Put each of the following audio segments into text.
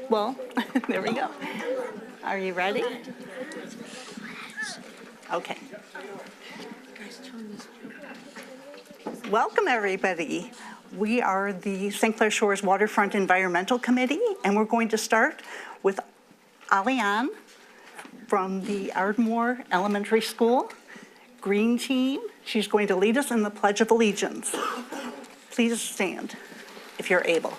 Well, there we go. Are you ready? Okay. Welcome, everybody. We are the St. Clair Shores Waterfront Environmental Committee, and we're going to start with Alian from the Ardmore Elementary School Green Team. She's going to lead us in the Pledge of Allegiance. Please stand if you're able.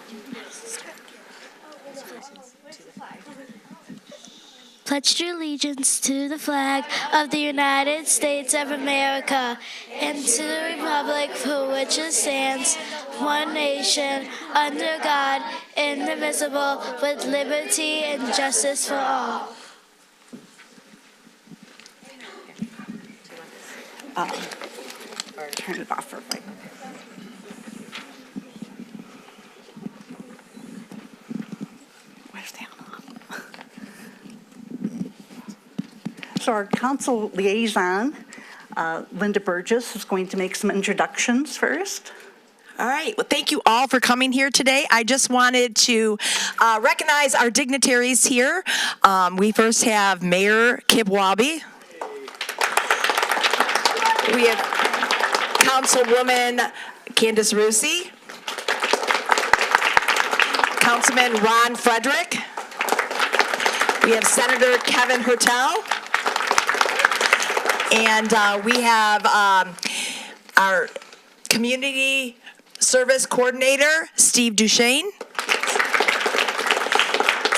Pledge allegiance to the flag of the United States of America and to the republic for which it stands, one nation, under God, indivisible, with liberty and justice for all. Turn it off for a minute. Where's the on? So our council liaison, Linda Burgess, is going to make some introductions first. All right. Well, thank you all for coming here today. I just wanted to recognize our dignitaries here. We first have Mayor Kibwabi. We have Councilwoman Candace Rusi. Councilman Ron Frederick. We have Senator Kevin Hertel. And we have our Community Service Coordinator, Steve Duchesne.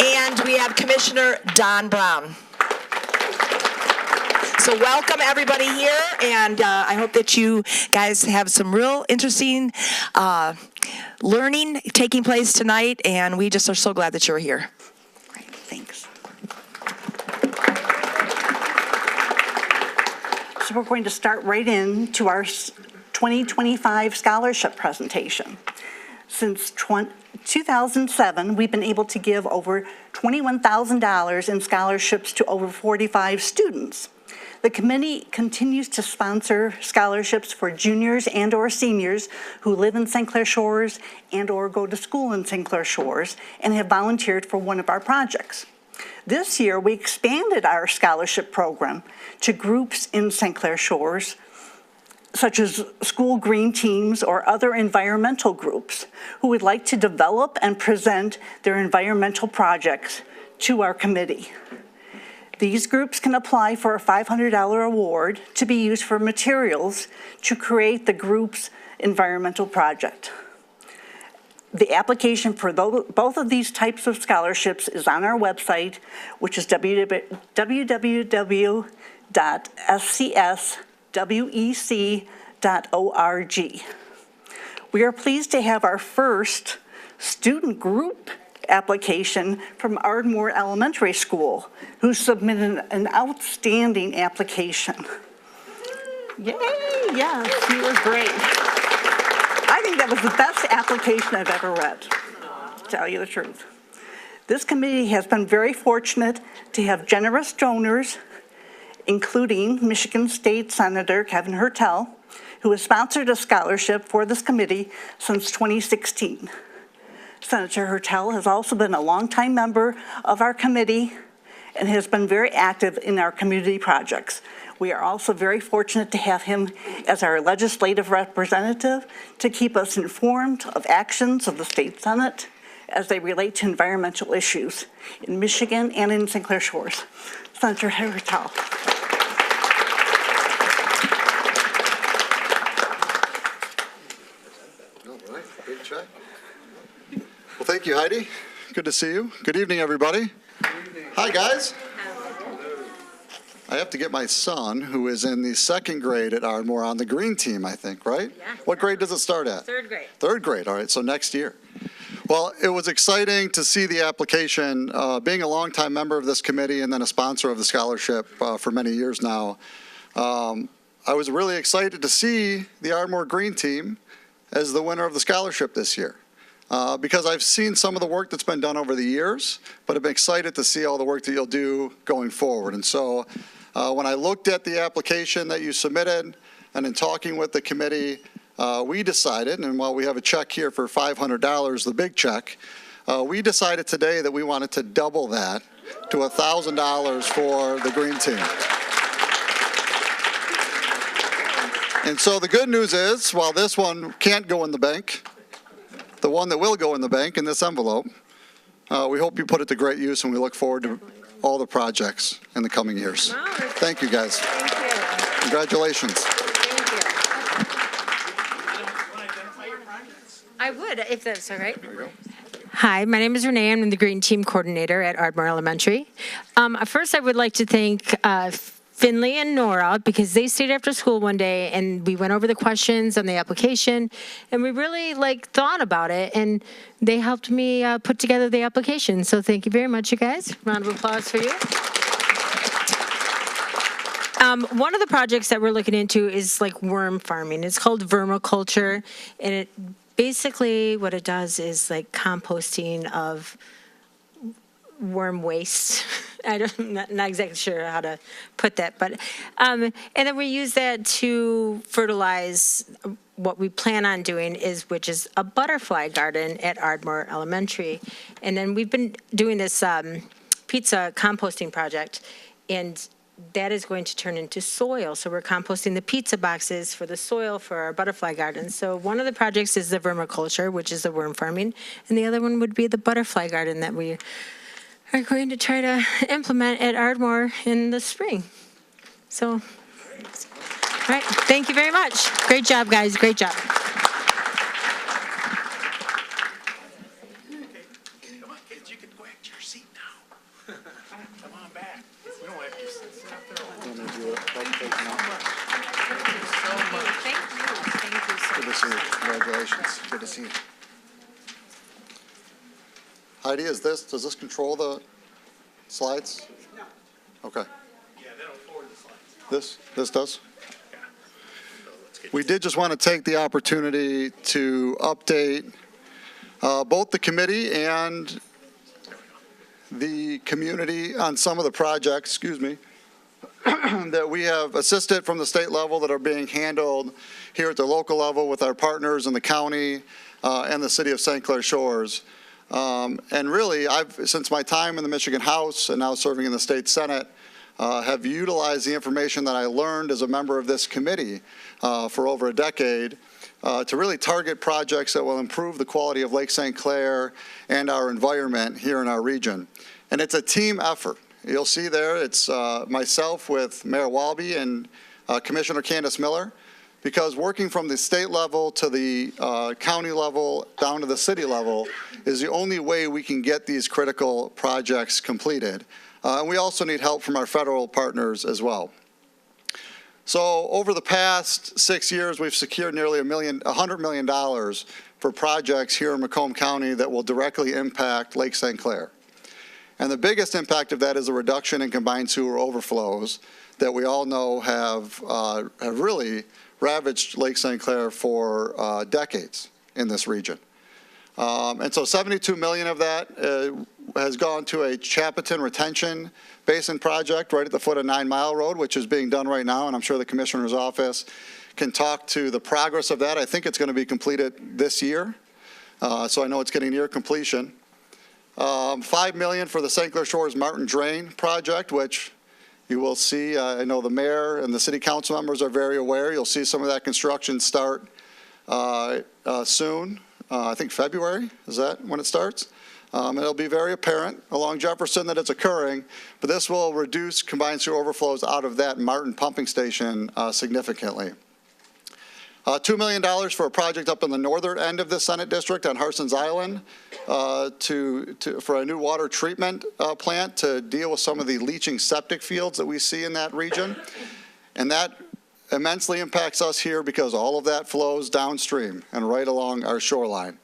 And we have Commissioner Don Brown. So welcome everybody here, and I hope that you guys have some real interesting learning taking place tonight, and we just are so glad that you're here. Great, thanks. So we're going to start right into our 2025 scholarship presentation. Since 2007, we've been able to give over $21,000 in scholarships to over 45 students. The committee continues to sponsor scholarships for juniors and or seniors who live in St. Clair Shores and or go to school in St. Clair Shores and have volunteered for one of our projects. This year, we expanded our scholarship program to groups in St. Clair Shores, such as school green teams or other environmental groups who would like to develop and present their environmental projects to our committee. These groups can apply for a $500 award to be used for materials to create the group's environmental project. The application for both of these types of scholarships is on our website, which is www.scswec.org. We are pleased to have our first student group application from Ardmore Elementary School, who submitted an outstanding application. Yay, yes, you were great. I think that was the best application I've ever read, to tell you the truth. This committee has been very fortunate to have generous donors, including Michigan State Senator Kevin Hertel, who has sponsored a scholarship for this committee since 2016. Senator Hertel has also been a longtime member of our committee and has been very active in our community projects. We are also very fortunate to have him as our legislative representative to keep us informed of actions of the State Senate as they relate to environmental issues in Michigan and in St. Clair Shores. Senator Hertel. All right, big check. Well, thank you, Heidi. Good to see you. Good evening, everybody. Good evening. Hi, guys. I have to get my son, who is in the second grade at Ardmore, on the green team, I think, right? Yeah. What grade does it start at? Third grade. Third grade, all right, so next year. Well, it was exciting to see the application. Being a longtime member of this committee and then a sponsor of the scholarship for many years now, I was really excited to see the Ardmore Green Team as the winner of the scholarship this year. Because I've seen some of the work that's been done over the years, but I'm excited to see all the work that you'll do going forward. And so when I looked at the application that you submitted and in talking with the committee, we decided, and while we have a check here for $500, the big check, we decided today that we wanted to double that to $1,000 for the green team. And so the good news is, while this one can't go in the bank, the one that will go in the bank in this envelope, we hope you put it to great use, and we look forward to all the projects in the coming years. Wow. Thank you, guys. Thank you. Congratulations. Thank you. I would, if that's all right. There you go. Hi, my name is Renee. I'm the Green Team Coordinator at Ardmore Elementary. First, I would like to thank Finley and Nora, because they stayed after school one day and we went over the questions on the application, and we really thought about it, and they helped me put together the application. So thank you very much, you guys. Round of applause for you. One of the projects that we're looking into is worm farming. It's called vermiculture, and it basically what it does is composting of worm waste. I'm not exactly sure how to put that, but and then we use that to fertilize. What we plan on doing which is a butterfly garden at Ardmore Elementary, and then we've been doing this pizza composting project, and that is going to turn into soil. So we're composting the pizza boxes for the soil for our butterfly garden. So one of the projects is the vermiculture, which is the worm farming, and the other one would be the butterfly garden that we are going to try to implement at Ardmore in the spring. So, all right, thank you very much. Great job, guys, great job. Come on, kids, you can go back to your seat now. Come on back. We don't have to sit up there. Thank you so Good to see you. Congratulations. Good to see you. Heidi, does this control the slides? No. Okay. Yeah, they don't forward the slides. This does? We did just want to take the opportunity to update both the committee and the community on some of the projects, that we have assisted from the state level that are being handled here at the local level with our partners in the county and the city of St. Clair Shores. And really, since my time in the Michigan House and now serving in the state Senate, have utilized the information that I learned as a member of this committee for over a decade to really target projects that will improve the quality of Lake St. Clair and our environment here in our region. And it's a team effort. You'll see there, it's myself with Mayor Walby and Commissioner Candace Miller, because working from the state level to the county level down to the city level is the only way we can get these critical projects completed. And we also need help from our federal partners as well. So over the past 6 years, we've secured nearly $100 million for projects here in Macomb County that will directly impact Lake St. Clair. And the biggest impact of that is a reduction in combined sewer overflows that we all know have really ravaged Lake St. Clair for decades in this region. And so 72 million of that has gone to a Chapatin retention basin project right at the foot of 9 Mile Road, which is being done right now, and I'm sure the commissioner's office can talk to the progress of that. I think it's going to be completed this year, so I know it's getting near completion. $5 million for the St. Clair Shores Martin Drain project, which you will see. I know the mayor and the city council members are very aware. You'll see some of that construction start soon. I think February, is that when it starts? It'll be very apparent along Jefferson that it's occurring, but this will reduce combined sewer overflows out of that Martin pumping station significantly. $2 million for a project up in the northern end of the Senate District on Harson's Island for a new water treatment plant to deal with some of the leaching septic fields that we see in that region. And that immensely impacts us here because all of that flows downstream and right along our shoreline.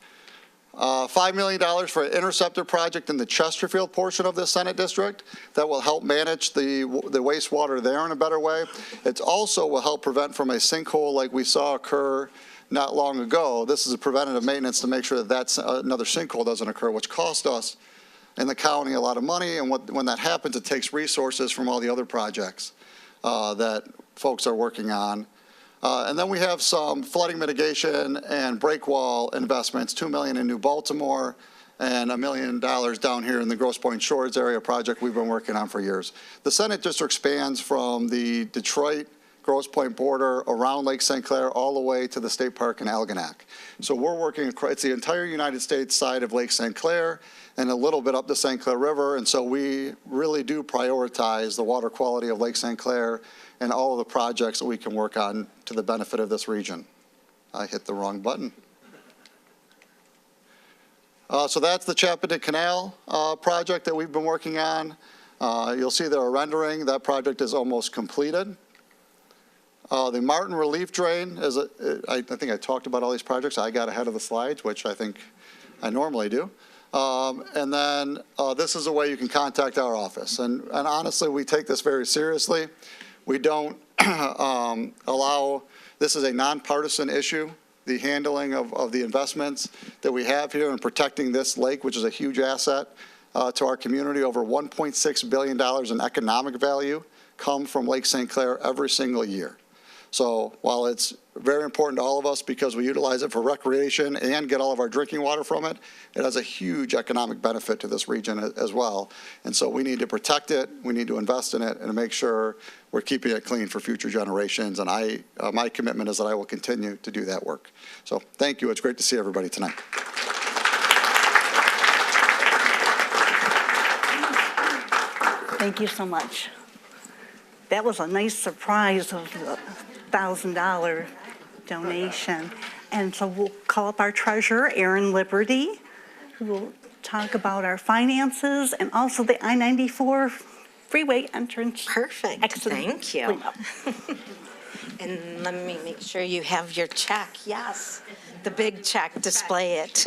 $5 million for an interceptor project in the Chesterfield portion of the Senate District that will help manage the wastewater there in a better way. It also will help prevent from a sinkhole like we saw occur not long ago. This is a preventative maintenance to make sure that another sinkhole doesn't occur, which cost us in the county a lot of money. And when that happens, it takes resources from all the other projects that folks are working on. And then we have some flooding mitigation and break wall investments, $2 million in New Baltimore and $1 million down here in the Grosse Pointe Shores area project we've been working on for years. The Senate District spans from the Detroit Grosse Pointe border around Lake St. Clair all the way to the state park in Algonac. So we're working across, it's the entire United States side of Lake St. Clair and a little bit up the St. Clair River. And so we really do prioritize the water quality of Lake St. Clair and all of the projects that we can work on to the benefit of this region. I hit the wrong button. So that's the Chappadig Canal project that we've been working on. You'll see there a rendering. That project is almost completed. The Martin Relief Drain, I think I talked about all these projects. I got ahead of the slides, which I think I normally do. And then this is a way you can contact our office. And honestly, we take this very seriously. We don't allow, this is a nonpartisan issue, the handling of the investments that we have here in protecting this lake, which is a huge asset to our community. Over $1.6 billion in economic value come from Lake St. Clair every single year. So while it's very important to all of us because we utilize it for recreation and get all of our drinking water from it, it has a huge economic benefit to this region as well. And so we need to protect it, we need to invest in it, and to make sure we're keeping it clean for future generations. And my commitment is that I will continue to do that work. So thank you. It's great to see everybody tonight. Thank you so much. That was a nice surprise of the $1,000 donation. And so we'll call up our treasurer, Erin Liberty, who will talk about our finances and also the I-94 freeway entrance. Perfect. Excellent. Thank you. Cleanup. And let me make sure you have your check. Yes, the big check, display it.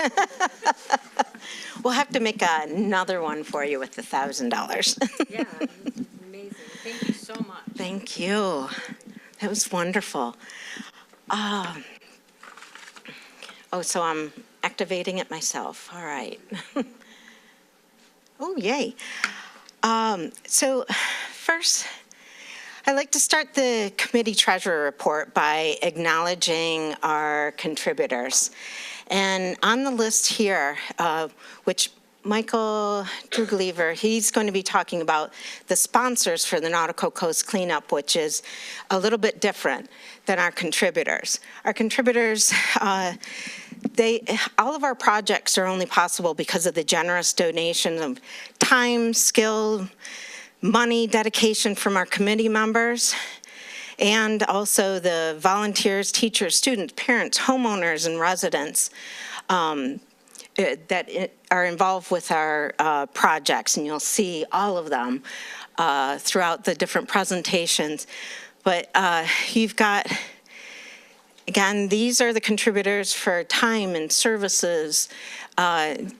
We'll have to make another one for you with the $1,000. Yeah, amazing. Thank you so much. Thank you. That was wonderful. So I'm activating it myself. All right. Oh, yay. So first, I'd like to start the committee treasurer report by acknowledging our contributors. And on the list here, which Michael Druglever, he's going to be talking about the sponsors for the Nautical Coast Cleanup, which is a little bit different than our contributors. Our contributors, all of our projects are only possible because of the generous donation of time, skill, money, dedication from our committee members, and also the volunteers, teachers, students, parents, homeowners, and residents that are involved with our projects, and you'll see all of them throughout the different presentations. But you've got, again, these are the contributors for time and services,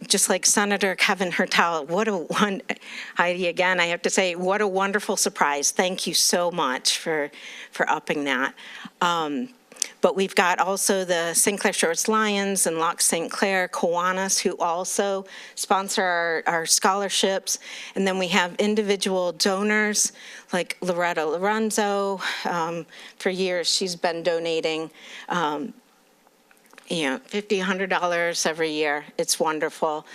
just like Senator Kevin Hertel. Heidi, again, I have to say, what a wonderful surprise. Thank you so much for upping that. But we've got also the St. Clair Shores Lions and Loch St. Clair Kiwanis, who also sponsor our scholarships. And then we have individual donors like Loretta Lorenzo. For years, she's been donating $50, $100 every year. It's wonderful.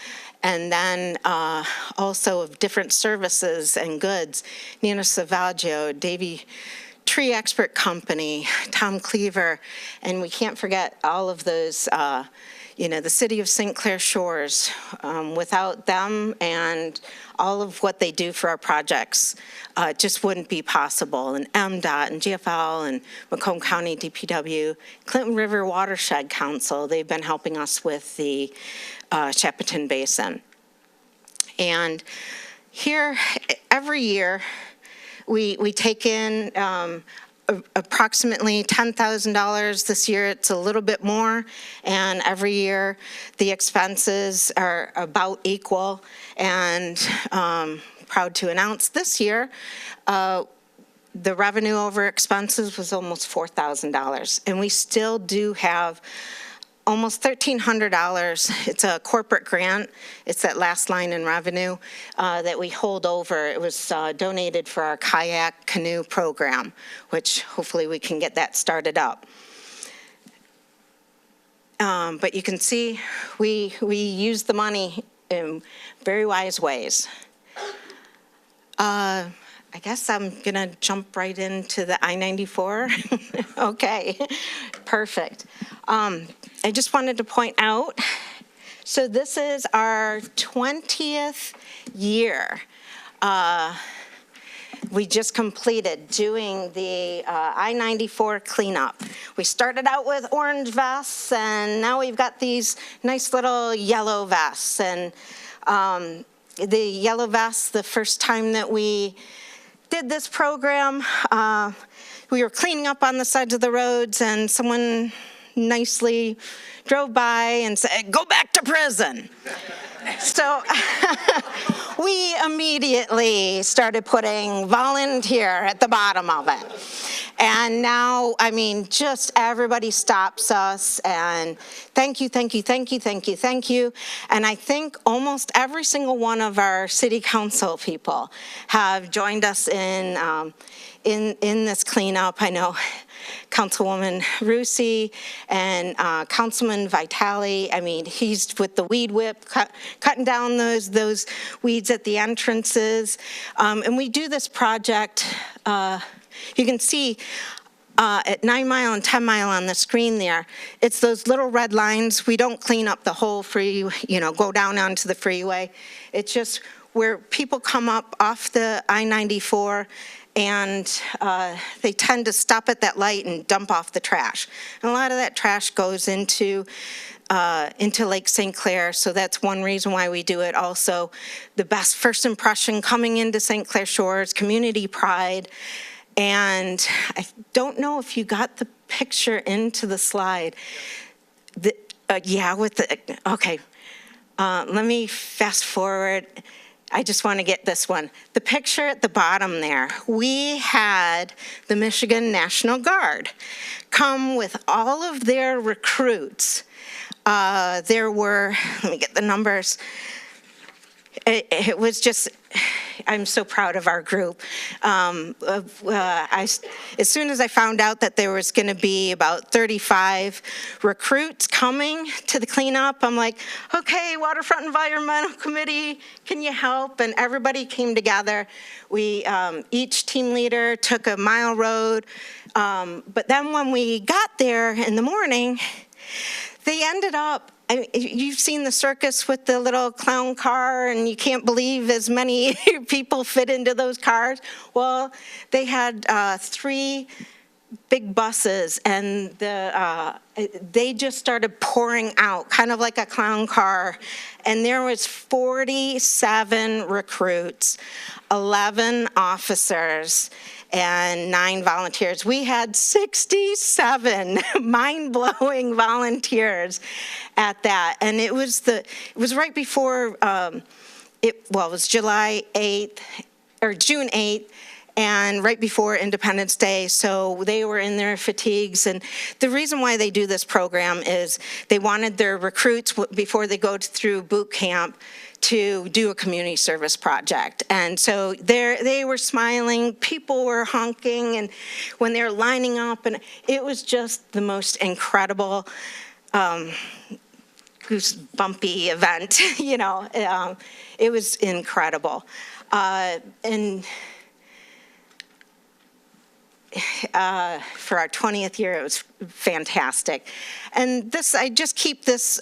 And then also of different services and goods, Nina Savaggio, Davey Tree Expert Company, Tom Cleaver, and we can't forget all of those, the city of St. Clair Shores. Without them and all of what they do for our projects, it just wouldn't be possible. And MDOT and GFL and Macomb County DPW, Clinton River Watershed Council, they've been helping us with the Shepparton Basin. And here, every year, we take in approximately $10,000. This year it's a little bit more, and every year the expenses are about equal. And proud to announce this year, the revenue over expenses was almost $4,000. And we still do have almost $1,300. It's a corporate grant. It's that last line in revenue that we hold over. It was donated for our kayak canoe program, which hopefully we can get that started up. But you can see we use the money in very wise ways. I guess I'm going to jump right into the I-94. Okay, perfect. I just wanted to point out, so this is our 20th year. We just completed doing the I-94 cleanup. We started out with orange vests, and now we've got these nice little yellow vests. And the yellow vests, the first time that we did this program, we were cleaning up on the sides of the roads, and someone nicely drove by and said, "Go back to prison." So we immediately started putting volunteer at the bottom of it. And now, I mean, just everybody stops us and thank you, thank you, thank you, thank you, thank you. And I think almost every single one of our city council people have joined us in this cleanup. I know Councilwoman Rusi and Councilman Vitale. I mean, he's with the weed whip, cutting down those weeds at the entrances. And we do this project, you can see at 9 Mile and 10 Mile on the screen there, it's those little red lines. We don't clean up the whole go down onto the freeway. It's just where people come up off the I-94 and they tend to stop at that light and dump off the trash. And a lot of that trash goes into Lake St. Clair, so that's one reason why we do it. Also, the best first impression coming into St. Clair Shores, community pride. And I don't know if you got the picture into the slide. Okay. Let me fast forward. I just want to get this one. The picture at the bottom there, we had the Michigan National Guard come with all of their recruits. There were, let me get the numbers. It was just, I'm so proud of our group. As soon as I found out that there was going to be about 35 recruits coming to the cleanup, I'm like, okay, Waterfront Environmental Committee, can you help? And everybody came together. We each team leader took a mile road. But then when we got there in the morning, they ended up, you've seen the circus with the little clown car, and you can't believe as many people fit into those cars. Well, they had 3 big buses, and they just started pouring out, kind of like a clown car. And there was 47 recruits, 11 officers, and 9 volunteers. We had 67 mind-blowing volunteers at that. And it was right before, it was July 8th, or June 8th, and right before Independence Day, so they were in their fatigues. And the reason why they do this program is they wanted their recruits, before they go through boot camp, to do a community service project. And so they were smiling, people were honking, and when they were lining up, and it was just the most incredible goosebumpy event, it was incredible. And for our 20th year, it was fantastic. And I just keep this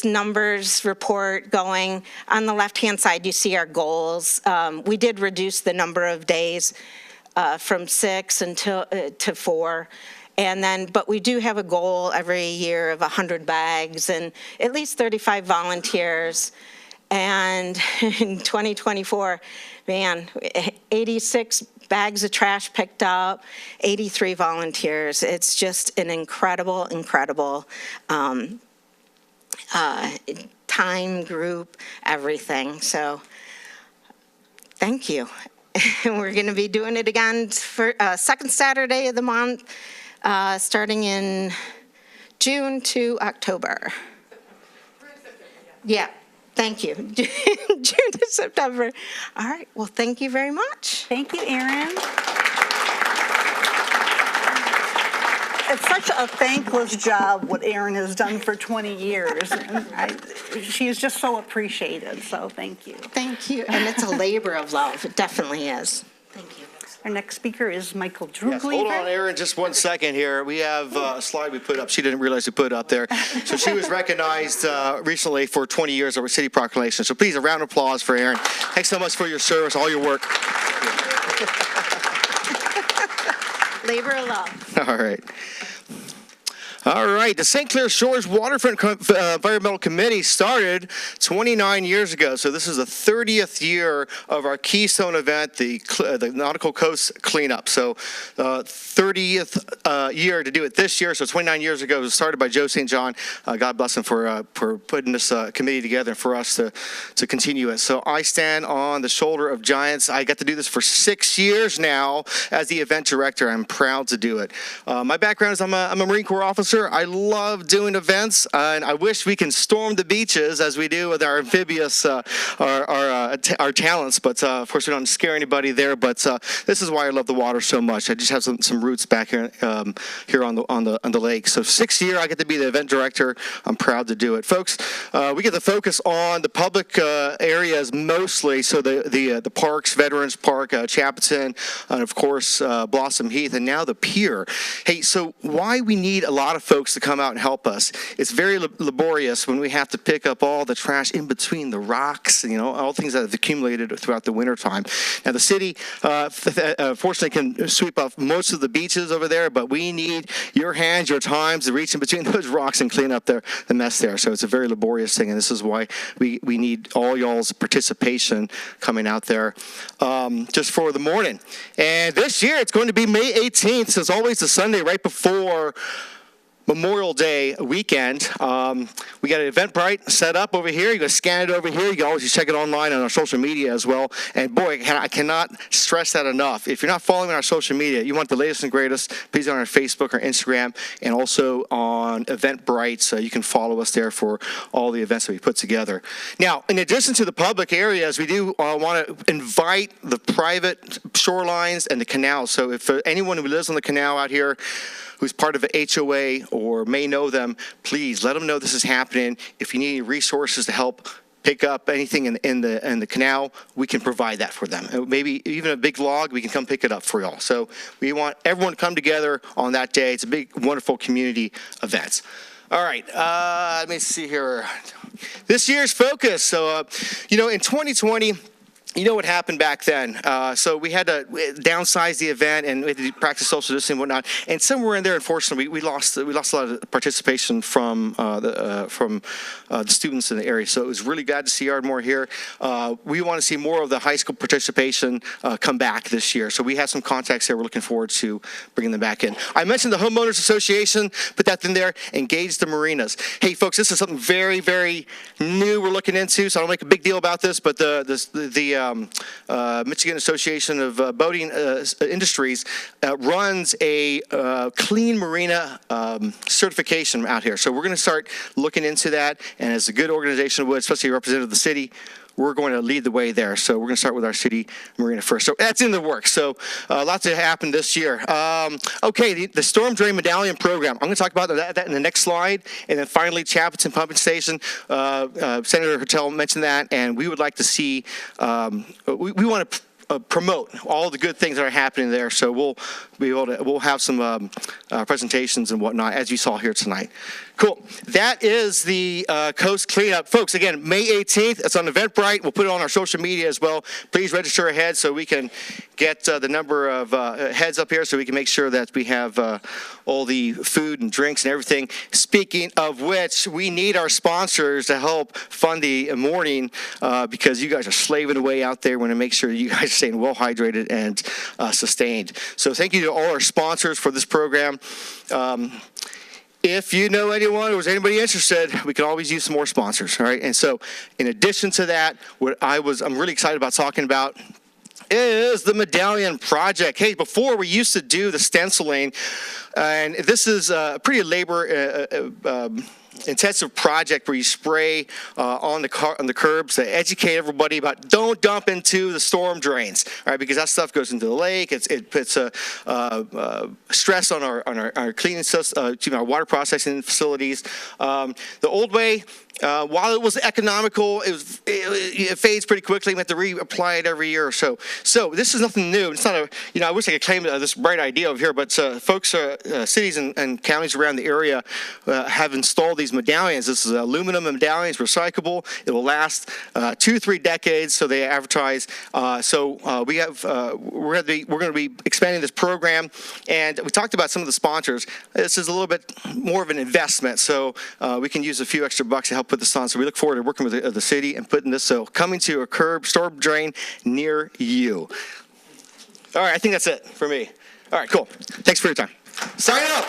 numbers report going. On the left-hand side, you see our goals. We did reduce the number of days from 6 to 4. But we do have a goal every year of 100 bags and at least 35 volunteers. And in 2024, 86 bags of trash picked up, 83 volunteers. It's just an incredible, incredible time, group, everything. So thank you. We're going to be doing it again for second Saturday of the month, starting in June to October. Yeah, thank you. June to September. All right, well, thank you very much. Thank you, Erin. It's such a thankless job what Erin has done for 20 years. And she is just so appreciated, so thank you. Thank you, and it's a labor of love. It definitely is. Thank you. Our next speaker is Michael Yes, hold on, Druglever. Erin, just 1 second here. We have a slide we put up. She didn't realize we put up there. So she was recognized recently for 20 years of her city proclamation. So please, a round of applause for Erin. Thanks so much for your service, all your work. Labor of love. All right. All right, the St. Clair Shores Waterfront Environmental Committee started 29 years ago. So this is the 30th year of our Keystone event, the Nautical Coast Cleanup. So 30th year to do it this year. So 29 years ago, it was started by Joe St. John. God bless him for putting this committee together and for us to continue it. So I stand on the shoulder of giants. I got to do this for 6 years now as the event director. I'm proud to do it. My background is I'm a Marine Corps officer. I love doing events, and I wish we can storm the beaches as we do with our amphibious, our talents. But of course, we don't scare anybody there. But this is why I love the water so much. I just have some roots back here here on the lake. So 6th year, I get to be the event director. I'm proud to do it, folks. We get to focus on the public areas mostly. So the parks, Veterans Park, Chapelton, and of course Blossom Heath, and now the pier. Hey, so why we need a lot of folks to come out and help us. It's very laborious when we have to pick up all the trash in between the rocks, all things that have accumulated throughout the wintertime. Now, the city, fortunately, can sweep off most of the beaches over there, but we need your hands, your times to reach in between those rocks and clean up the mess there. So it's a very laborious thing, and this is why we need all y'all's participation coming out there just for the morning. And this year, it's going to be May 18th, so it's always the Sunday right before Memorial Day weekend. We got an Eventbrite set up over here. You can scan it over here. You can always check it online on our social media as well. And boy, I cannot stress that enough. If you're not following our social media, you want the latest and greatest, please on our Facebook or Instagram, and also on Eventbrite. So you can follow us there for all the events that we put together. Now, in addition to the public areas, we do want to invite the private shorelines and the canals. So if anyone who lives on the canal out here who's part of an HOA or may know them, please let them know this is happening. If you need any resources to help pick up anything in the canal, we can provide that for them. Maybe even a big log, we can come pick it up for y'all. So we want everyone to come together on that day. It's a big, wonderful community event. All right, let me see here. This year's focus. So, in 2020, you know what happened back then. So we had to downsize the event and we had to practice social distancing and whatnot. And somewhere in there, unfortunately, we lost a lot of participation from the students in the area. So it was really glad to see Ardmore here. We want to see more of the high school participation come back this year. So we have some contacts there. We're looking forward to bringing them back in. I mentioned the Homeowners Association. Put that in there. Engage the marinas. Hey, folks, this is something very, very new we're looking into. So I don't make a big deal about this, but the Michigan Association of Boating Industries runs a clean marina certification out here. So we're going to start looking into that, and as a good organization would, especially representative of the city, we're going to lead the way there. So we're going to start with our city marina first. So that's in the works. So lots to happen this year. Okay, the Storm Drain Medallion Program. I'm going to talk about that in the next slide. And then finally, Chapelton Pumping Station. Senator Hertel mentioned that, and we would like to see, we want to promote all the good things that are happening there. So we'll have some presentations and whatnot, as you saw here tonight. Cool. That is the Coast Cleanup. Folks, again, May 18th. It's on Eventbrite. We'll put it on our social media as well. Please register ahead so we can get the number of heads up here so we can make sure that we have all the food and drinks and everything. Speaking of which, we need our sponsors to help fund the morning because you guys are slaving away out there. We want to make sure you guys are staying well hydrated and sustained. So thank you to all our sponsors for this program. If you know anyone or is anybody interested, we can always use some more sponsors, all right? And so in addition to that, I'm really excited about talking about is the Medallion Project. Hey, before we used to do the stenciling, and this is a pretty intensive project where you spray on the curbs to educate everybody about don't dump into the storm drains, all right? Because that stuff goes into the lake. It puts a stress on our cleaning system, our water processing facilities. The old way, while it was economical, it fades pretty quickly. We have to reapply it every year or so. So this is nothing new. It's not I wish I could claim this bright idea over here, but folks, cities and counties around the area have installed these medallions. This is aluminum medallions, recyclable. It will last 2-3 decades. So they advertise. We're going to be expanding this program, and we talked about some of the sponsors. This is a little bit more of an investment, so we can use a few extra bucks to help put this on. So we look forward to working with the city and putting this coming to a curb storm drain near you. All right, I think that's it for me. All right, cool. Thanks for your time. Sign up.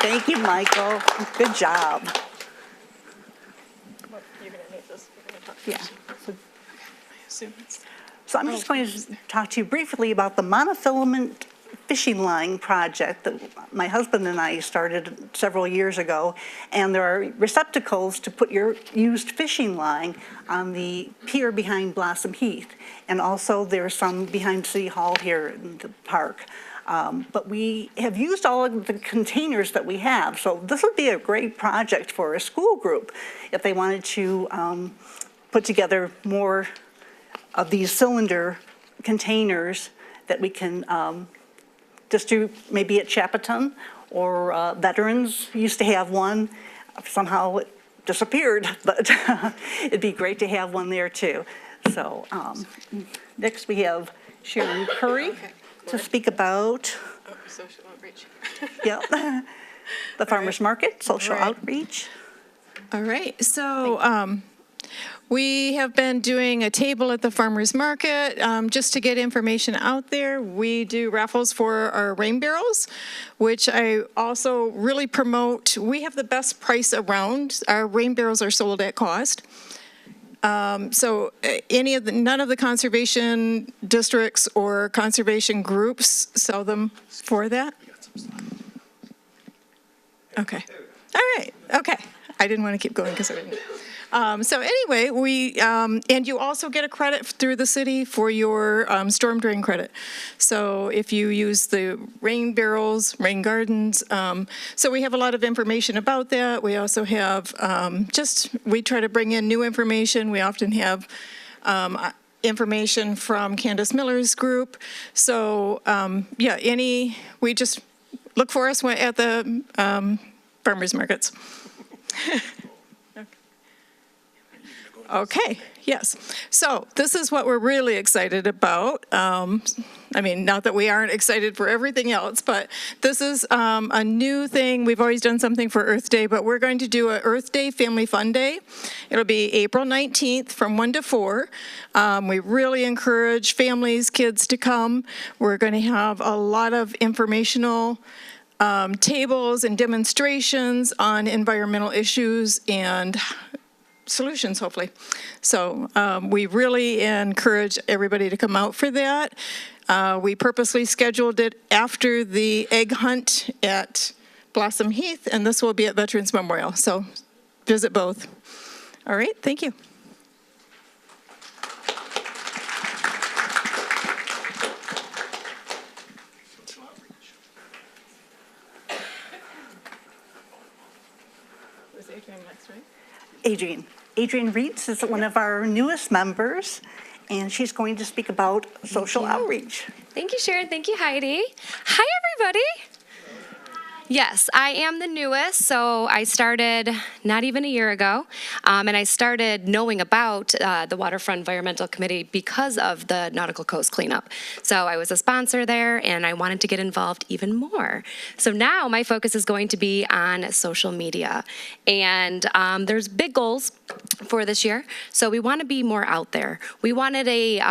Thank you, Michael. Good job. Yeah. So I'm just going to talk to you briefly about the monofilament fishing line project that my husband and I started several years ago. And there are receptacles to put your used fishing line on the pier behind Blossom Heath. And also there's some behind City Hall here in the park. But we have used all of the containers that we have. So this would be a great project for a school group if they wanted to put together more of these cylinder containers that we can distribute maybe at Chapaton, or Veterans used to have one. Somehow it disappeared, but it'd be great to have one there too. So next we have Sharon Curry to speak about social outreach. The farmers market, social outreach. All right, so we have been doing a table at the farmers market just to get information out there. We do raffles for our rain barrels, which I also really promote. We have the best price around. Our rain barrels are sold at cost. So none of the conservation districts or conservation groups sell them for that. Okay. All right. Okay. I didn't want to keep going because I didn't. So anyway, and you also get a credit through the city for your storm drain credit. So if you use the rain barrels, rain gardens, so we have a lot of information about that. We also have we try to bring in new information. We often have information from Candace Miller's group. So we just look for us at the farmers markets. Okay, yes. So this is what we're really excited about. Not that we aren't excited for everything else, but this is a new thing. We've always done something for Earth Day, but we're going to do an Earth Day Family Fun Day. It'll be April 19th from 1 to 4. We really encourage families, kids to come. We're going to have a lot of informational tables and demonstrations on environmental issues and solutions, hopefully. So we really encourage everybody to come out for that. We purposely scheduled it after the egg hunt at Blossom Heath, and this will be at Veterans Memorial. So visit both. All right, thank you. Was Adrian next, right? Adrian Reitz is one of our newest members, and she's going to speak about social outreach. Thank you, Sharon. Thank you, Heidi. Hi, everybody. Yes, I am the newest, so I started not even a year ago, and I started knowing about the Waterfront Environmental Committee because of the Nautical Coast cleanup. So I was a sponsor there, and I wanted to get involved even more. So now my focus is going to be on social media, and there's big goals for this year. So we want to be more out there. We wanted a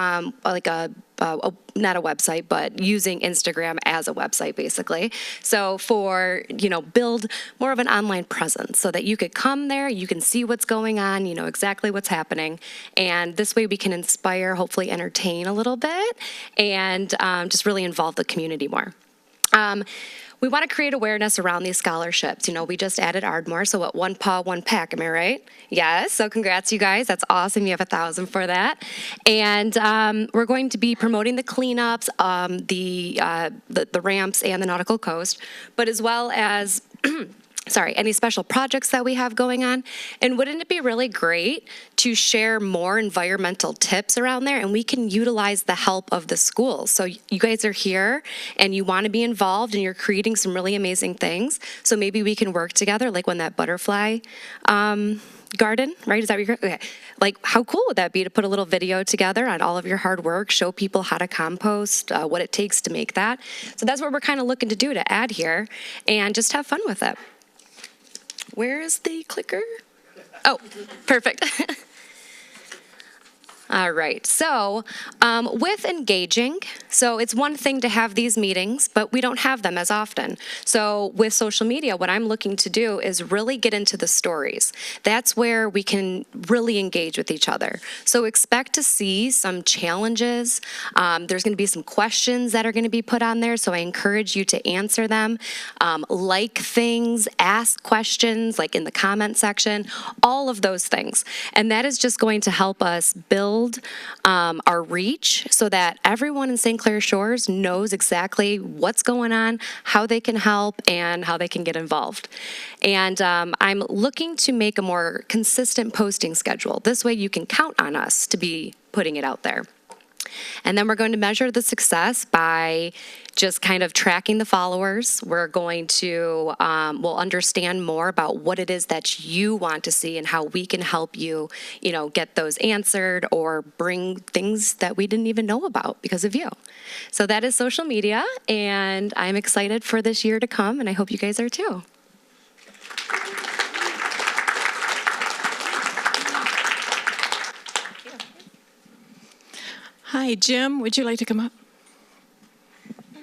not a website, but using Instagram as a website, basically. So for, build more of an online presence so that you could come there, you can see what's going on, you know exactly what's happening. And this way we can inspire, hopefully entertain a little bit, and just really involve the community more. We want to create awareness around these scholarships. We just added Ardmore, so what, one paw, one pack, am I right? Yes, so congrats, you guys. That's awesome. You have 1,000 for that. And we're going to be promoting the cleanups, the ramps, and the nautical coast, but as well as any special projects that we have going on. And wouldn't it be really great to share more environmental tips around there, and we can utilize the help of the schools. So you guys are here and you want to be involved and you're creating some really amazing things. So maybe we can work together, like when that butterfly garden, right? Is that what you're, okay. Like, how cool would that be to put a little video together on all of your hard work, show people how to compost, what it takes to make that. So that's what we're kind of looking to do, to add here and just have fun with it. Where is the clicker? Oh, perfect. All right, so with engaging, so it's one thing to have these meetings, but we don't have them as often. So with social media, what I'm looking to do is really get into the stories. That's where we can really engage with each other. So expect to see some challenges. There's gonna be some questions that are gonna be put on there, so I encourage you to answer them. Like things, ask questions, like in the comment section, all of those things. And that is just going to help us build our reach so that everyone in St. Clair Shores knows exactly what's going on, how they can help, and how they can get involved. And I'm looking to make a more consistent posting schedule. This way you can count on us to be putting it out there. And then we're going to measure the success by just kind of tracking the followers. We're going to, we'll understand more about what it is that you want to see and how we can help you, get those answered or bring things that we didn't even know about because of you. So that is social media, and I'm excited for this year to come, and I hope you guys are too. Hi, Jim, would you like to come up?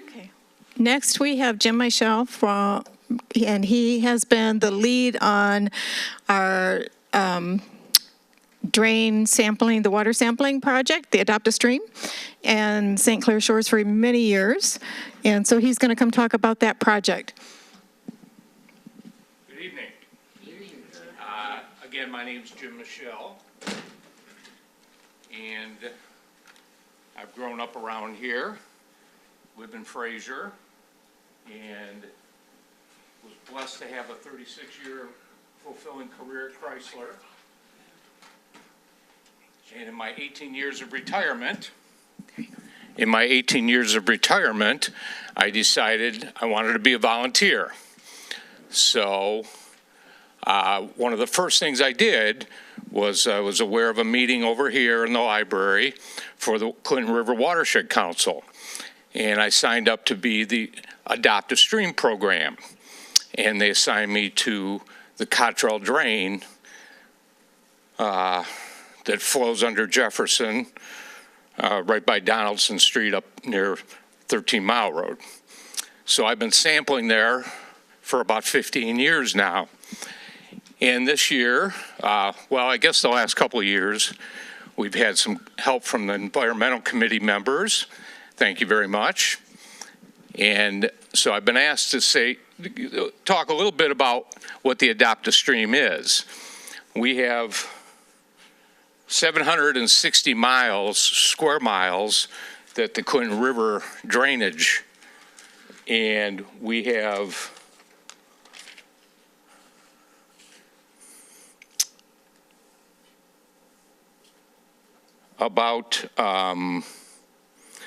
Okay. Next, we have Jim Michel and he has been the lead on our drain sampling, the water sampling project, the Adopt a Stream, and St. Clair Shores for many years. And so he's going to come talk about that project. Good evening. Again, my name's Jim Michel, and I've grown up around here, live in Fraser, and was blessed to have a 36-year fulfilling career at Chrysler. And in my 18 years of retirement, I decided I wanted to be a volunteer. So one of the first things I did was I was aware of a meeting over here in the library for the Clinton River Watershed Council. And I signed up to be the Adopt a Stream program. And they assigned me to the Cottrell Drain that flows under Jefferson, right by Donaldson Street up near 13 Mile Road. So I've been sampling there for about 15 years now. And this year, I guess the last couple of years, we've had some help from the environmental committee members. Thank you very much. And so I've been asked to talk a little bit about what the Adopt a Stream is. We have 760 square miles, that the Clinton River drainage, and we have about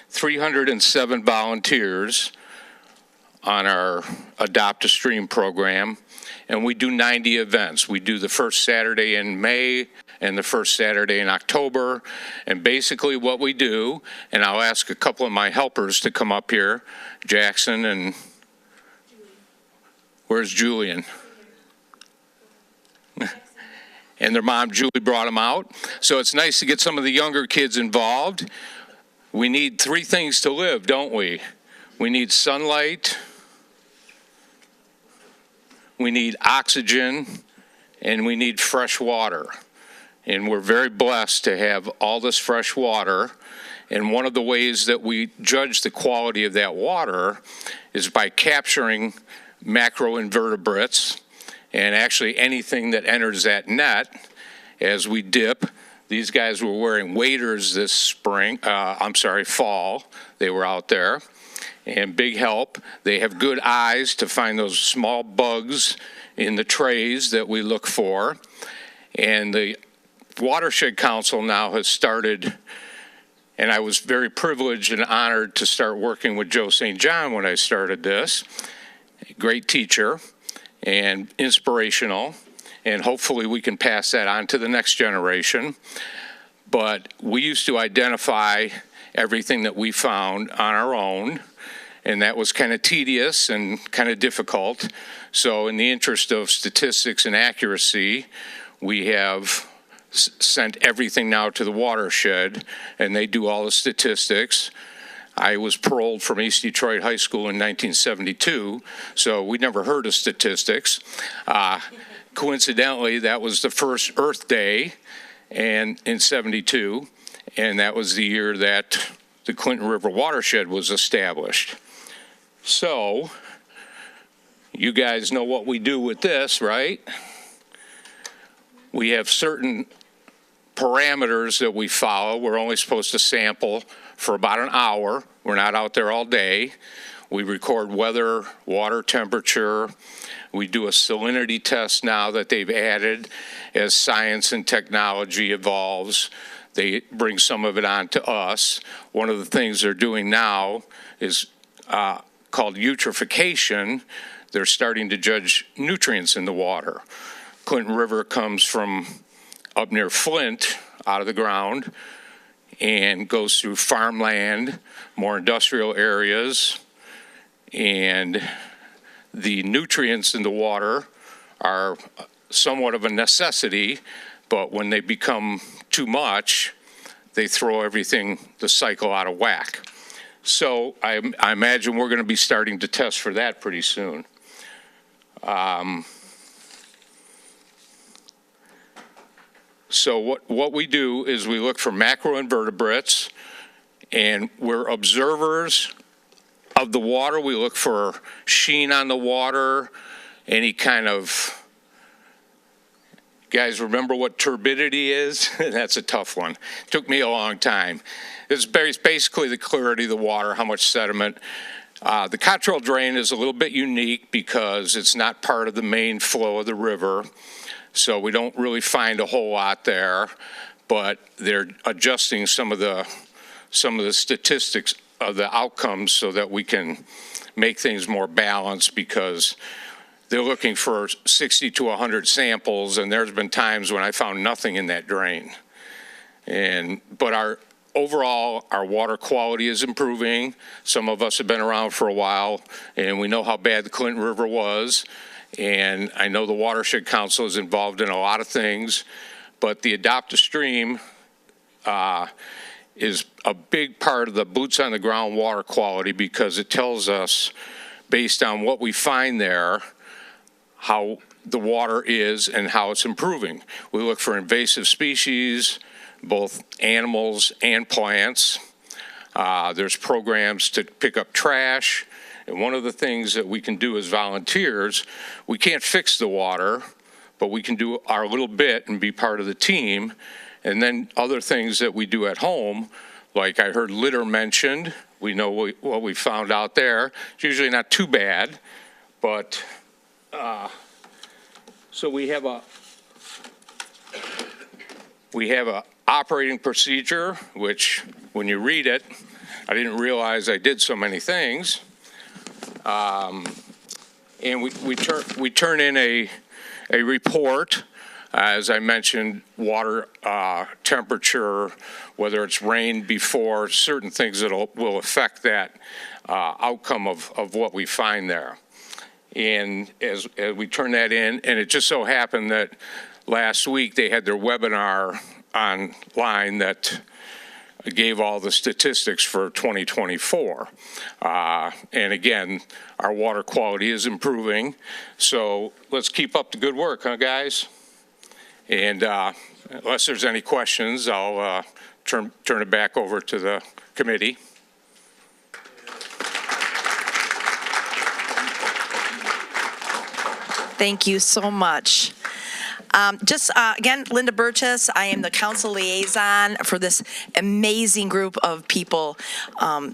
307 volunteers on our Adopt a Stream program, and we do 90 events. We do the first Saturday in May and the first Saturday in October, and basically what we do, and I'll ask a couple of my helpers to come up here, Jackson and where's Julian? And their mom, Julie, brought them out. So it's nice to get some of the younger kids involved. We need three things to live, don't we? We need sunlight, we need oxygen, and we need fresh water. And we're very blessed to have all this fresh water. And one of the ways that we judge the quality of that water is by capturing macroinvertebrates and actually anything that enters that net as we dip. These guys were wearing waders this fall. They were out there, and big help. They have good eyes to find those small bugs in the trays that we look for. And the Watershed Council now has started, and I was very privileged and honored to start working with Joe St. John when I started this. Great teacher and inspirational. And hopefully we can pass that on to the next generation. But we used to identify everything that we found on our own, and that was kind of tedious and kind of difficult. So in the interest of statistics and accuracy, we have sent everything now to the Watershed, and they do all the statistics. I was paroled from East Detroit High School in 1972, so we never heard of statistics. Coincidentally, that was the first Earth Day and in 72, and that was the year that the Clinton River Watershed was established. So, you guys know what we do with this, right? We have certain parameters that we follow. We're only supposed to sample for about an hour. We're not out there all day. We record weather, water temperature. We do a salinity test now that they've added as science and technology evolves. They bring some of it on to us. One of the things they're doing now is called eutrophication. They're starting to judge nutrients in the water. Clinton River comes from up near Flint, out of the ground, and goes through farmland, more industrial areas, and the nutrients in the water are somewhat of a necessity, but when they become too much, they throw everything, the cycle, out of whack. So I imagine we're going to be starting to test for that pretty soon. So what we do is we look for macroinvertebrates, and we're observers of the water. We look for sheen on the water, any kind of, guys remember what turbidity is? That's a tough one. Took me a long time. It's basically the clarity of the water, how much sediment. The Cottrell Drain is a little bit unique because it's not part of the main flow of the river, so we don't really find a whole lot there, but they're adjusting some of the statistics of the outcomes so that we can make things more balanced, because they're looking for 60 to 100 samples, and there's been times when I found nothing in that drain. But our water quality is improving. Some of us have been around for a while, and we know how bad the Clinton River was. And I know the Watershed Council is involved in a lot of things, but the Adopt a Stream is a big part of the boots on the ground water quality, because it tells us, based on what we find there, how the water is and how it's improving. We look for invasive species, both animals and plants. There's programs to pick up trash. And one of the things that we can do as volunteers, we can't fix the water, but we can do our little bit and be part of the team. And then other things that we do at home, like I heard litter mentioned. We know what we found out there. It's usually not too bad, but so we have a operating procedure, which when you read it, I didn't realize I did so many things. And we turn in a report, as I mentioned, water temperature, whether it's rained before, certain things that will affect that outcome of what we find there. And as we turn that in, and it just so happened that last week they had their webinar online that gave all the statistics for 2024. And again, our water quality is improving. So let's keep up the good work, huh, guys? And unless there's any questions, I'll turn it back over to the committee. Thank you so much. Again, Linda Burgess, I am the council liaison for this amazing group of people.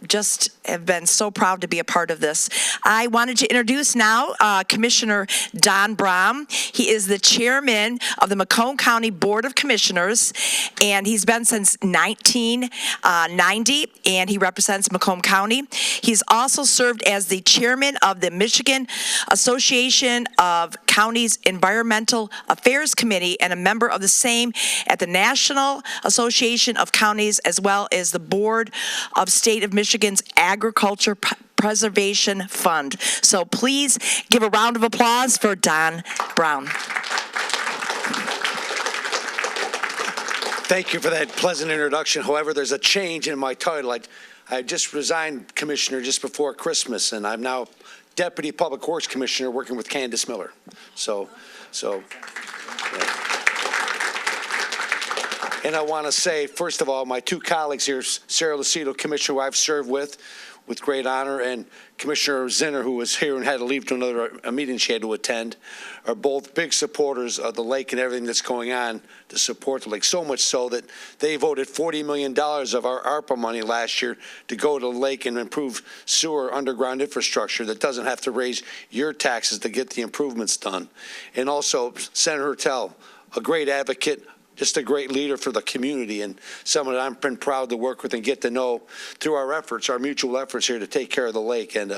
Just have been so proud to be a part of this. I wanted to introduce now Commissioner Don Brom. He is the chairman of the Macomb County Board of Commissioners, and he's been since 1990, and he represents Macomb County. He's also served as the chairman of the Michigan Association of Counties Environmental Affairs Committee and a member of the same at the National Association of Counties, as well as the Board of State of Michigan's Agriculture Preservation Fund. So please give a round of applause for Don Brown. Thank you for that pleasant introduction. However, there's a change in my title. I just resigned commissioner just before Christmas, and I'm now Deputy Public Works Commissioner working with Candace Miller. So. And I want to say, first of all, my two colleagues here, Sarah Lucido, Commissioner, who I've served with great honor, and Commissioner Zinner, who was here and had to leave to a meeting she had to attend, are both big supporters of the lake and everything that's going on to support the lake. So much so that they voted $40 million of our ARPA money last year to go to the lake and improve sewer underground infrastructure that doesn't have to raise your taxes to get the improvements done. And also Senator Hertel, a great advocate, just a great leader for the community, and someone that I've been proud to work with and get to know through our efforts, our mutual efforts here to take care of the lake. And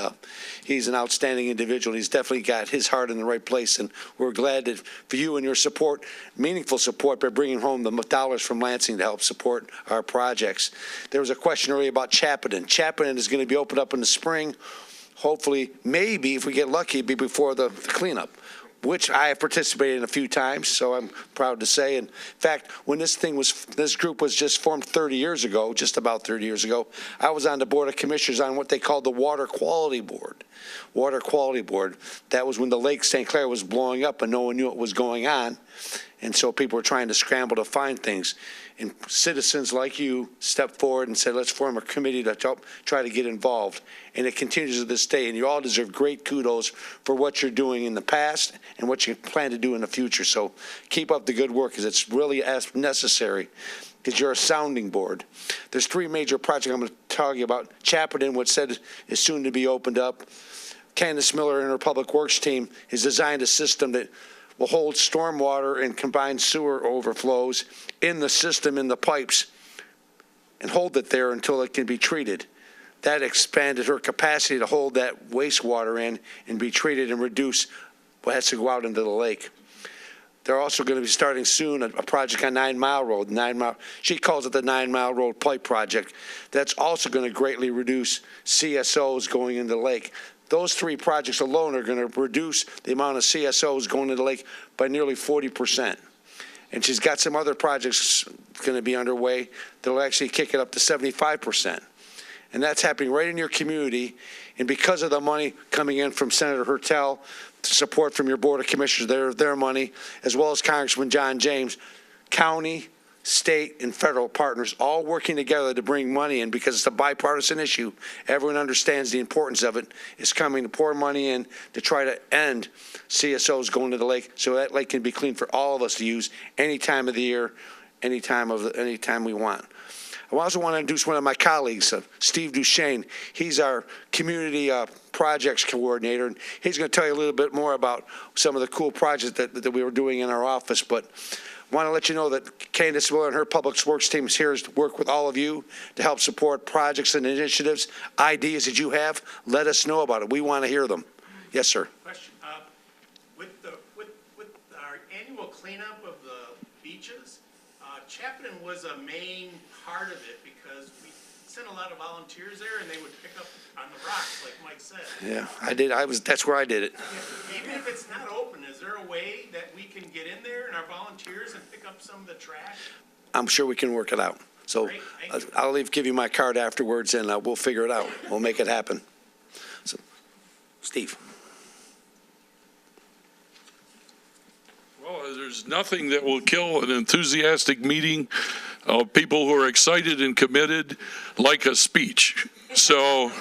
he's an outstanding individual. He's definitely got his heart in the right place, and we're glad that for you and your support, meaningful support, by bringing home the dollars from Lansing to help support our projects. There was a question earlier about Chappaden. Chappaden is going to be opened up in the spring. Hopefully, maybe, if we get lucky, be before the cleanup, which I have participated in a few times, so I'm proud to say. In fact, when this group was just formed 30 years ago, just about 30 years ago, I was on the Board of Commissioners on what they called the Water Quality Board. Water Quality Board. That was when the Lake St. Clair was blowing up and no one knew what was going on. And so people were trying to scramble to find things. And citizens like you stepped forward and said, let's form a committee to try to get involved. And it continues to this day. And you all deserve great kudos for what you're doing in the past and what you plan to do in the future. So keep up the good work, because it's really as necessary, because you're a sounding board. There's three major projects I'm going to tell you about. Chappaden, which said is soon to be opened up. Candace Miller and her Public Works team has designed a system that will hold stormwater and combined sewer overflows in the system, in the pipes, and hold it there until it can be treated. That expanded her capacity to hold that wastewater in and be treated and reduce what has to go out into the lake. They're also going to be starting soon a project on 9 Mile Road. She calls it the 9 Mile Road Pipe Project. That's also going to greatly reduce CSOs going into the lake. Those three projects alone are going to reduce the amount of CSOs going into the lake by nearly 40%. And she's got some other projects going to be underway that will actually kick it up to 75%. And that's happening right in your community. And because of the money coming in from Senator Hertel, support from your Board of Commissioners, their money, as well as Congressman John James, county, state, and federal partners all working together to bring money in, because it's a bipartisan issue. Everyone understands the importance of it. It's coming to pour money in to try to end CSOs going to the lake, so that lake can be clean for all of us to use any time of the year, any time we want. I also want to introduce one of my colleagues, Steve Duchesne. He's our community projects coordinator, and he's going to tell you a little bit more about some of the cool projects that we were doing in our office. But I want to let you know that Candace Miller and her Public Works team is here to work with all of you to help support projects and initiatives, ideas that you have. Let us know about it. We want to hear them. Yes, sir. Question. With our annual cleanup of the beaches, Chappaden was a main part of it, because we sent a lot of volunteers there, and they would pick up on the rocks, like Mike said. Yeah, I did. That's where I did it. Yeah, even if it's not open, is there a way that we can get in there and our volunteers and pick up some of the trash? I'm sure we can work it out. So I'll give you my card afterwards, and we'll figure it out. We'll make it happen. So, Steve. Well, there's nothing that will kill an enthusiastic meeting of people who are excited and committed like a speech. So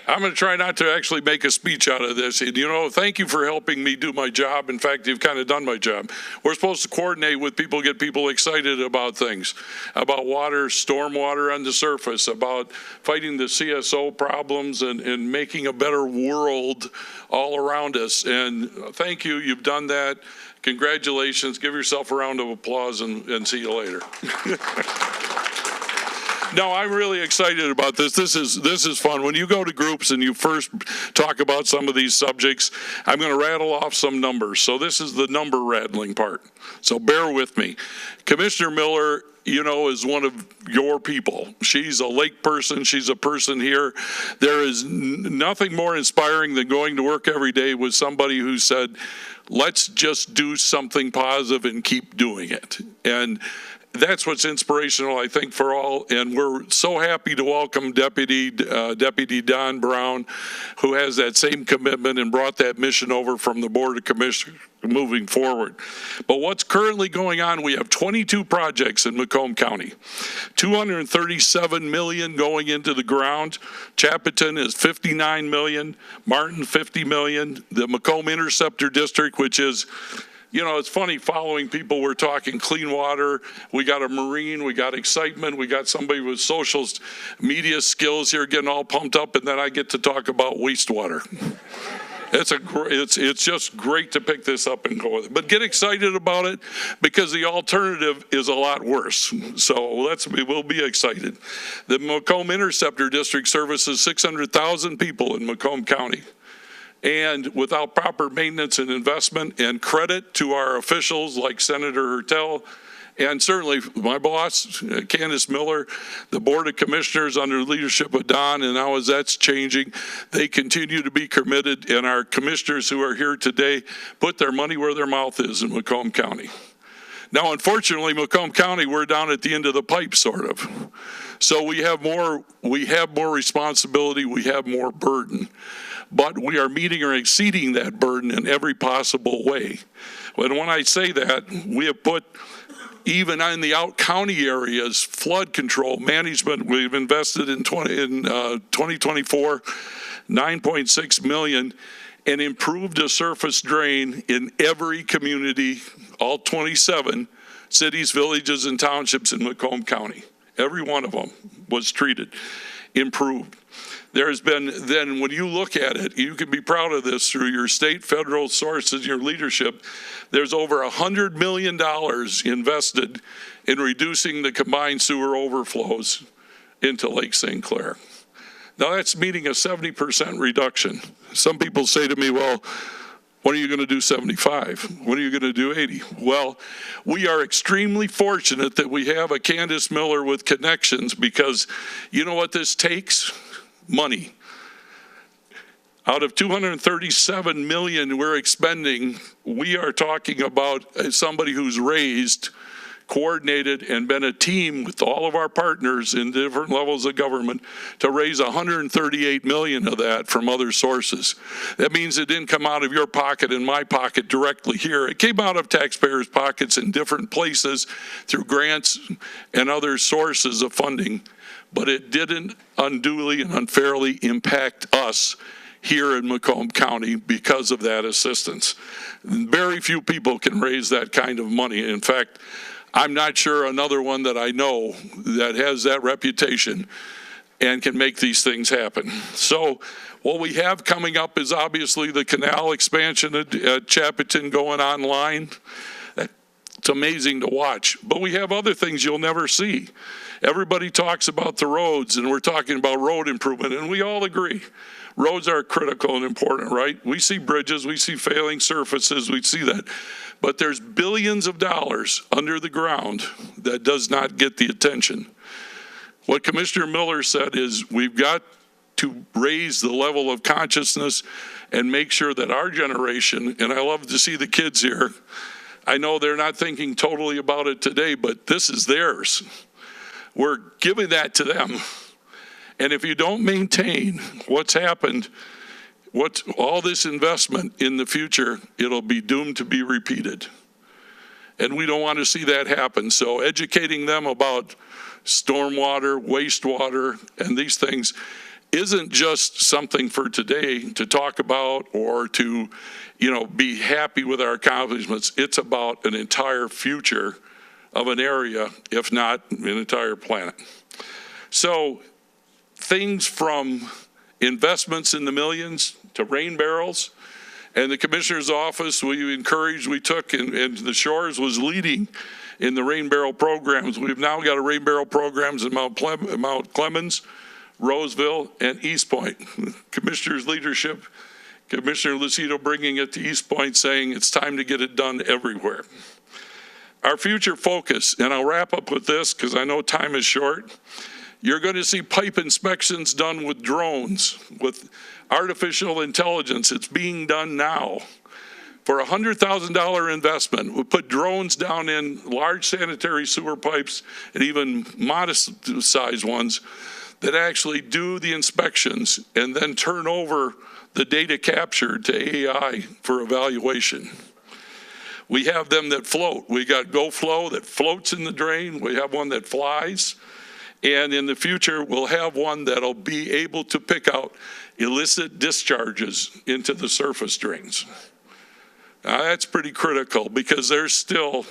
I'm going to try not to actually make a speech out of this. And, thank you for helping me do my job. In fact, you've kind of done my job. We're supposed to coordinate with people, get people excited about things, about water, stormwater on the surface, about fighting the CSO problems and making a better world all around us. And thank you. You've done that. Congratulations. Give yourself a round of applause and see you later. No, I'm really excited about this. This is fun. When you go to groups and you first talk about some of these subjects, I'm going to rattle off some numbers. So this is the number rattling part. So bear with me. Commissioner Miller, is one of your people. She's a lake person. She's a person here. There is nothing more inspiring than going to work every day with somebody who said, let's just do something positive and keep doing it. And that's what's inspirational, I think, for all. And we're so happy to welcome Deputy Don Brown, who has that same commitment and brought that mission over from the Board of Commissioners moving forward. But what's currently going on, we have 22 projects in Macomb County, $237 million going into the ground. Chappaqua is $59 million, Martin $50 million, the Macomb Interceptor District, which is, it's funny following people. We're talking clean water. We got a Marine. We got excitement. We got somebody with social media skills here getting all pumped up, and then I get to talk about wastewater. It's just great to pick this up and go with it. But get excited about it because the alternative is a lot worse. So we'll be excited. The Macomb Interceptor District services 600,000 people in Macomb County. And without proper maintenance and investment and credit to our officials like Senator Hertel and certainly my boss, Candace Miller, the Board of Commissioners under the leadership of Don, and now as that's changing, they continue to be committed, and our commissioners who are here today put their money where their mouth is in Macomb County. Now, unfortunately, Macomb County, we're down at the end of the pipe, sort of. So we have more responsibility, we have more burden. But we are meeting or exceeding that burden in every possible way. And when I say that, we have put, even in the out-county areas, flood control management, we've invested in 2024, $9.6 million, and improved a surface drain in every community, all 27 cities, villages, and townships in Macomb County. Every one of them was treated, improved. There's been, then when you look at it, you can be proud of this through your state, federal sources, your leadership. There's over $100 million invested in reducing the combined sewer overflows into Lake St. Clair. Now that's meeting a 70% reduction. Some people say to me, well, when are you going to do 75? When are you going to do 80? Well, we are extremely fortunate that we have a Candace Miller with connections because you know what this takes? Money. Out of $237 million we're expending, we are talking about somebody who's raised, coordinated, and been a team with all of our partners in different levels of government to raise $138 million of that from other sources. That means it didn't come out of your pocket and my pocket directly here. It came out of taxpayers' pockets in different places through grants and other sources of funding. But it didn't unduly and unfairly impact us here in Macomb County because of that assistance. Very few people can raise that kind of money. In fact, I'm not sure another one that I know that has that reputation and can make these things happen. So what we have coming up is obviously the canal expansion at Chappaqua going online. It's amazing to watch. But we have other things you'll never see. Everybody talks about the roads, and we're talking about road improvement, and we all agree. Roads are critical and important, right? We see bridges, we see failing surfaces, we see that. But there's billions of dollars under the ground that does not get the attention. What Commissioner Miller said is we've got to raise the level of consciousness and make sure that our generation, and I love to see the kids here, I know they're not thinking totally about it today, but this is theirs. we're giving that to them. And if you don't maintain what's happened, all this investment in the future, it'll be doomed to be repeated. And we don't want to see that happen. So educating them about stormwater, wastewater, and these things isn't just something for today to talk about or to, be happy with our accomplishments. It's about an entire future of an area, if not an entire planet. So things from investments in the millions to rain barrels. And the commissioner's office, we took, and the Shores was leading in the rain barrel programs. We've now got a rain barrel programs in Mount Clemens, Roseville, and East Point. Commissioner's leadership, Commissioner Lucido bringing it to East Point, saying it's time to get it done everywhere. Our future focus, and I'll wrap up with this because I know time is short. You're going to see pipe inspections done with drones, with artificial intelligence. It's being done now. For a $100,000 investment, we put drones down in large sanitary sewer pipes and even modest sized ones that actually do the inspections and then turn over the data captured to AI for evaluation. We have them that float. We got GoFlow that floats in the drain. We have one that flies. And in the future, we'll have one that'll be able to pick out illicit discharges into the surface drains. Now, that's pretty critical because there's still,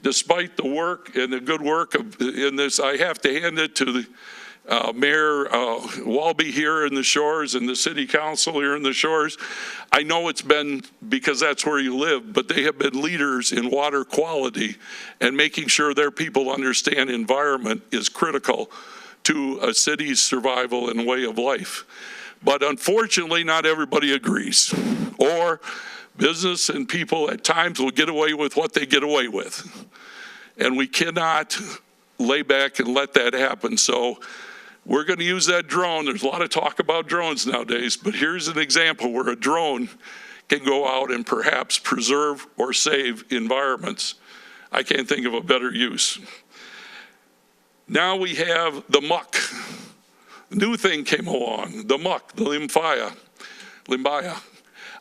despite the work and the good work in this, I have to hand it to the Mayor Walby here in the Shores and the City Council here in the Shores. I know it's been because that's where you live, but they have been leaders in water quality and making sure their people understand environment is critical to a city's survival and way of life. But unfortunately, not everybody agrees. Or business and people at times will get away with what they get away with. And we cannot lay back and let that happen. So we're going to use that drone. There's a lot of talk about drones nowadays, but here's an example where a drone can go out and perhaps preserve or save environments. I can't think of a better use. Now we have the muck. New thing came along, the muck, the limbaya.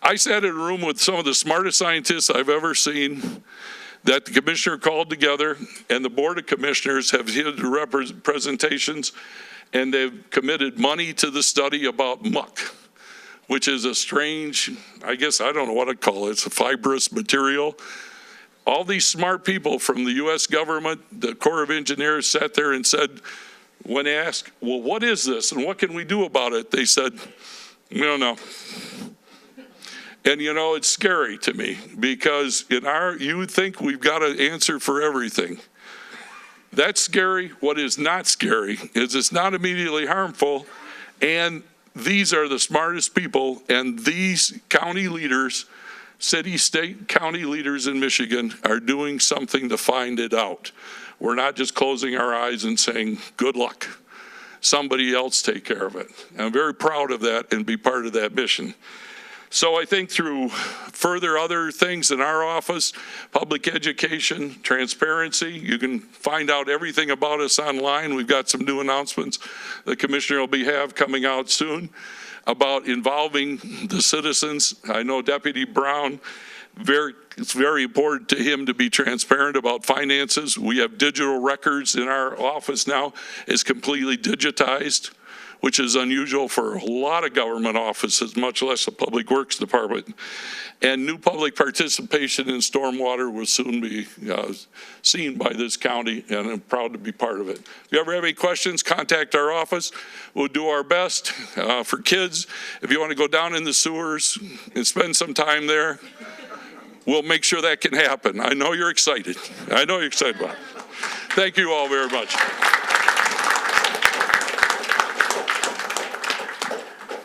I sat in a room with some of the smartest scientists I've ever seen that the commissioner called together, and the board of commissioners have held presentations, and they've committed money to the study about muck, which is a strange, I guess, I don't know what I'd call it. It's a fibrous material. All these smart people from the U.S. government, the Corps of Engineers, sat there and said, when asked, well, what is this and what can we do about it? They said, we don't know. And it's scary to me because you would think we've got an answer for everything. That's scary. What is not scary is it's not immediately harmful. And these are the smartest people, and these county leaders, city, state, county leaders in Michigan are doing something to find it out. We're not just closing our eyes and saying, good luck. Somebody else take care of it. I'm very proud of that and be part of that mission. So I think through further other things in our office, public education, transparency, you can find out everything about us online. We've got some new announcements the commissioner will have coming out soon about involving the citizens. I know Deputy Brown, it's very important to him to be transparent about finances. We have digital records in our office now. It's completely digitized, which is unusual for a lot of government offices, much less the Public Works Department. And new public participation in stormwater will soon be seen by this county, and I'm proud to be part of it. If you ever have any questions, contact our office. We'll do our best. For kids, if you want to go down in the sewers and spend some time there, we'll make sure that can happen. I know you're excited. I know you're excited about it. Thank you all very much.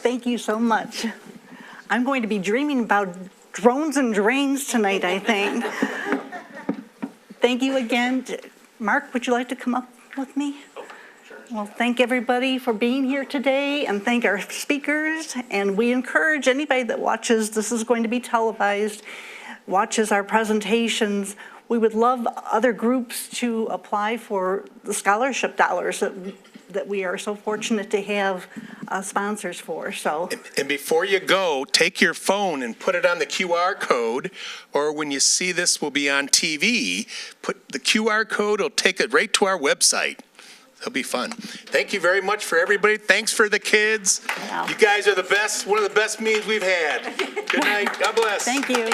Thank you so much. I'm going to be dreaming about drones and drains tonight, I think. Thank you again. Mark, would you like to come up with me? Oh, sure. Well, thank everybody for being here today, and thank our speakers. And we encourage anybody that watches, this is going to be televised, watches our presentations, we would love other groups to apply for the scholarship dollars that we are so fortunate to have sponsors for, so. And before you go, take your phone and put it on the QR code, or when you see this will be on TV, put the QR code, it'll take it right to our website. It'll be fun. Thank you very much for everybody. Thanks for the kids. Wow. You guys are the best, one of the best meetings we've had. Good night. God bless. Thank you.